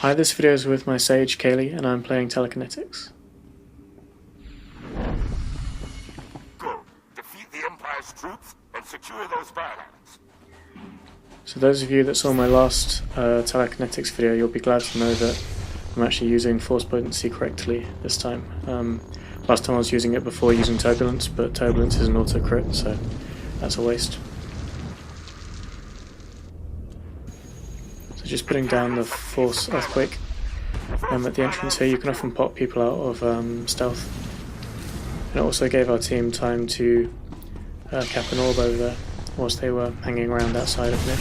Hi, this video is with my sage Kayli, and I'm playing Telekinetics. Good. Defeat the Empire's troops and secure those bylands. So those of you that saw my last Telekinetics video, you'll be glad to know that I'm actually using force potency correctly this time. Last time I was using it before using turbulence, but turbulence is an auto crit, so that's a waste. So just putting down the force earthquake. At the entrance here you can often pop people out of stealth. And it also gave our team time to cap an orb over there whilst they were hanging around outside of me.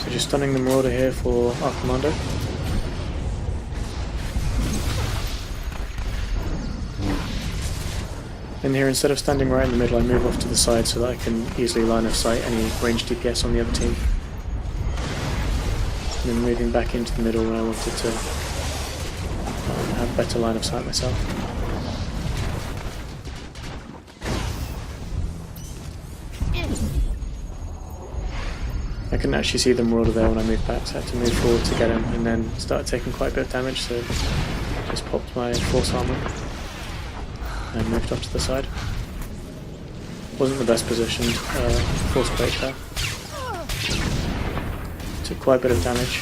So just stunning the Marauder here for our commando. In here, instead of standing right in the middle, I move off to the side so that I can easily line of sight any ranged DPS on the other team. And then moving back into the middle when I wanted to have better line of sight myself. I couldn't actually see the Marauder there when I moved back, so I had to move forward to get him, and then started taking quite a bit of damage, so just popped my force armor and moved off to the side. Wasn't the best position, force quake there. Took quite a bit of damage.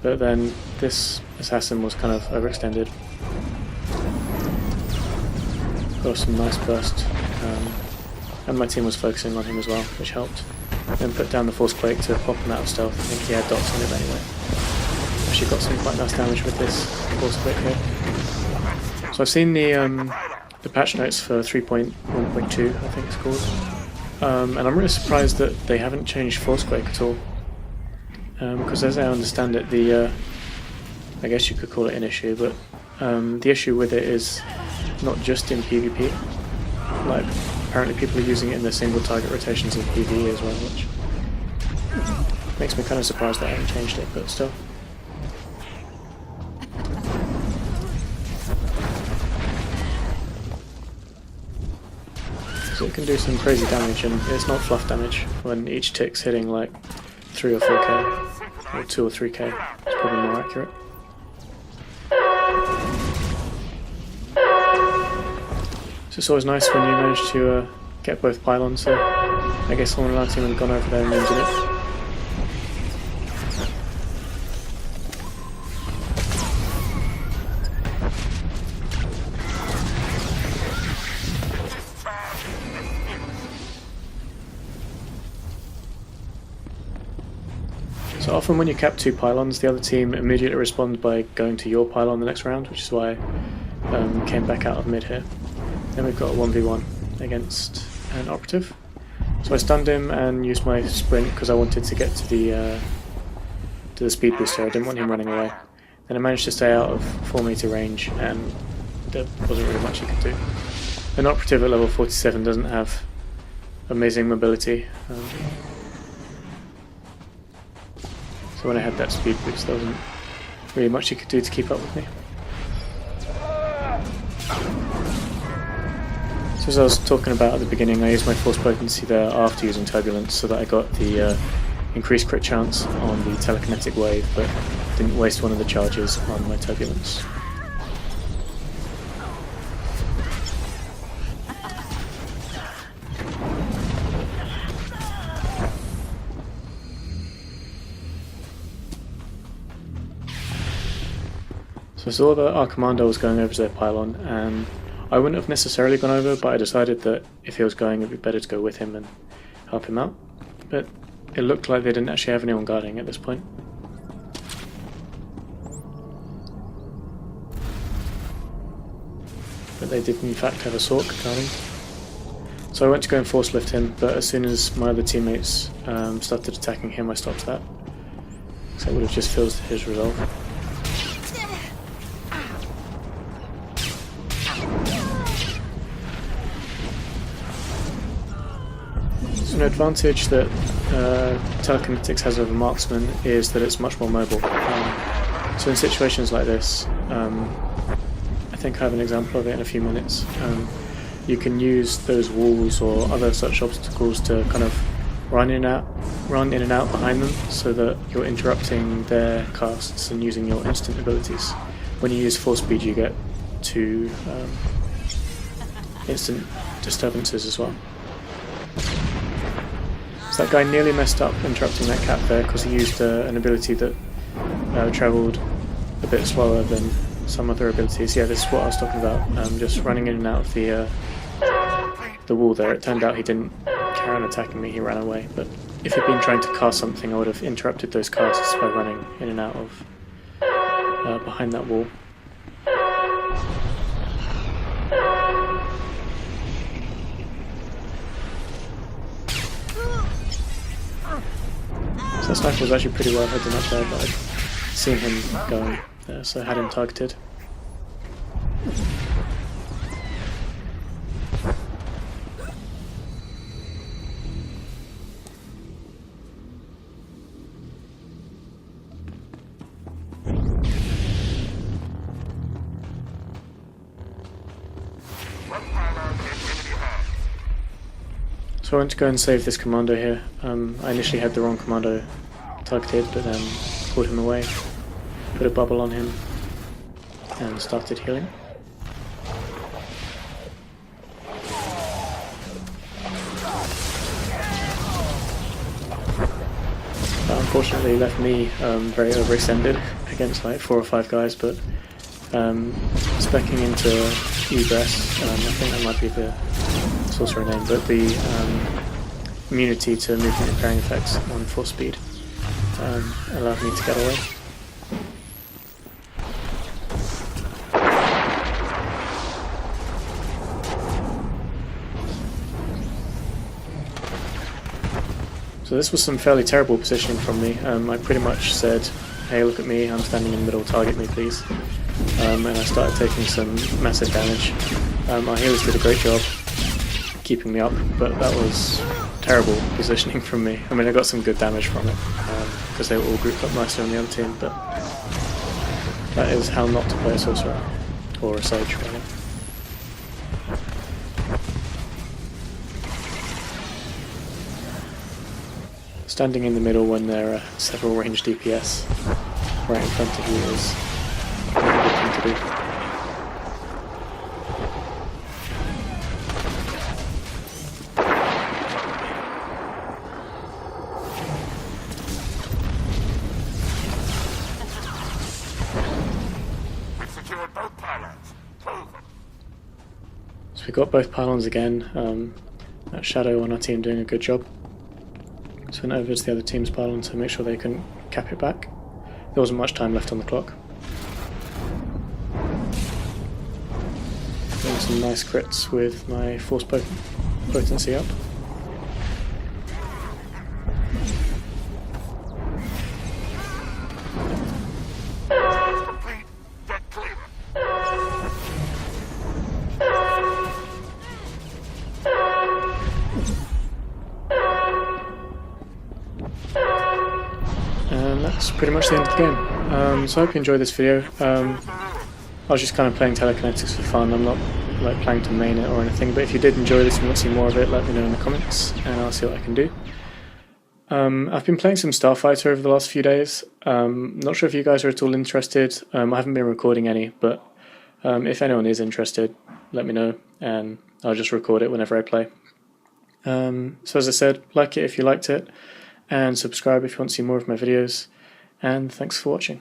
But then this assassin was kind of overextended. Got some nice burst. And my team was focusing on him as well, which helped. Then put down the force quake to pop him out of stealth. I think he had dots on him anyway. Actually got some quite nice damage with this force quake here. So I've seen the patch notes for 3.1.2, I think it's called, and I'm really surprised that they haven't changed Forcequake at all, because as I understand it, I guess you could call it an issue, but the issue with it is not just in PvP, like apparently people are using it in the single target rotations in PvE as well, which makes me kind of surprised they haven't changed it, but still. So it can do some crazy damage, and it's not fluff damage when each tick's hitting like 3 or 4k, or 2 or 3k, it's probably more accurate. So it's always nice when you manage to get both pylons, so I guess someone on our team had gone over there and ended it. So often when you cap 2 pylons, the other team immediately responds by going to your pylon the next round, which is why I came back out of mid here. Then we've got a 1v1 against an operative. So I stunned him and used my sprint because I wanted to get to the speed booster. I didn't want him running away. Then I managed to stay out of 4 meter range, and there wasn't really much he could do. An operative at level 47 doesn't have amazing mobility. So when I had that speed boost, there wasn't really much he could do to keep up with me. So as I was talking about at the beginning, I used my force potency there after using turbulence so that I got the increased crit chance on the telekinetic wave, but didn't waste one of the charges on my turbulence. So I saw that our commander was going over to their pylon, and I wouldn't have necessarily gone over, but I decided that if he was going, it'd be better to go with him and help him out. But it looked like they didn't actually have anyone guarding at this point. But they did in fact have a Sork guarding. So I went to go and force lift him, but as soon as my other teammates started attacking him, I stopped that. So it would have just filled his resolve. An advantage that Telekinetics has over Marksman is that it's much more mobile. So in situations like this, I think I have an example of it in a few minutes. you can use those walls or other such obstacles to kind of run in and out behind them, so that you're interrupting their casts and using your instant abilities. When you use 4 speed, you get 2 instant disturbances as well. So that guy nearly messed up interrupting that cap there because he used an ability that travelled a bit slower than some other abilities. Yeah, this is what I was talking about, just running in and out of the wall there. It turned out he didn't carry on attacking me, he ran away, but if he'd been trying to cast something, I would have interrupted those casts by running in and out of behind that wall. So that sniper was actually pretty well hidden up there, but I'd seen him going there, so I had him targeted. So I went to go and save this commando here. I initially had the wrong commando targeted, but then pulled him away, put a bubble on him, and started healing. That unfortunately left me very overextended against like 4 or 5 guys, but specking into egress, I think that might be the sorcerer name, but the immunity to movement impairing effects on 4 speed allowed me to get away. So this was some fairly terrible positioning from me. I pretty much said, hey, look at me, I'm standing in the middle, target me please. And I started taking some massive damage. Our healers did a great job keeping me up, but that was terrible positioning from me. I mean, I got some good damage from it, because they were all grouped up nicely on the other team, but that is how not to play a sorcerer, or a sage really. Standing in the middle when there are several ranged DPS right in front of you is a good thing to do. So we got both pylons again. That Shadow on our team doing a good job. So went over to the other team's pylon to make sure they couldn't cap it back. There wasn't much time left on the clock. Doing some nice crits with my force potency up. And that's pretty much the end of the game. So I hope you enjoyed this video. I was just kind of playing Telekinetics for fun. I'm not like planning to main it or anything, but if you did enjoy this and want to see more of it, let me know in the comments and I'll see what I can do. I've been playing some Starfighter over the last few days. Not sure if you guys are at all interested. I haven't been recording any, but if anyone is interested, let me know and I'll just record it whenever I play. So as I said, like it if you liked it, and subscribe if you want to see more of my videos, and thanks for watching.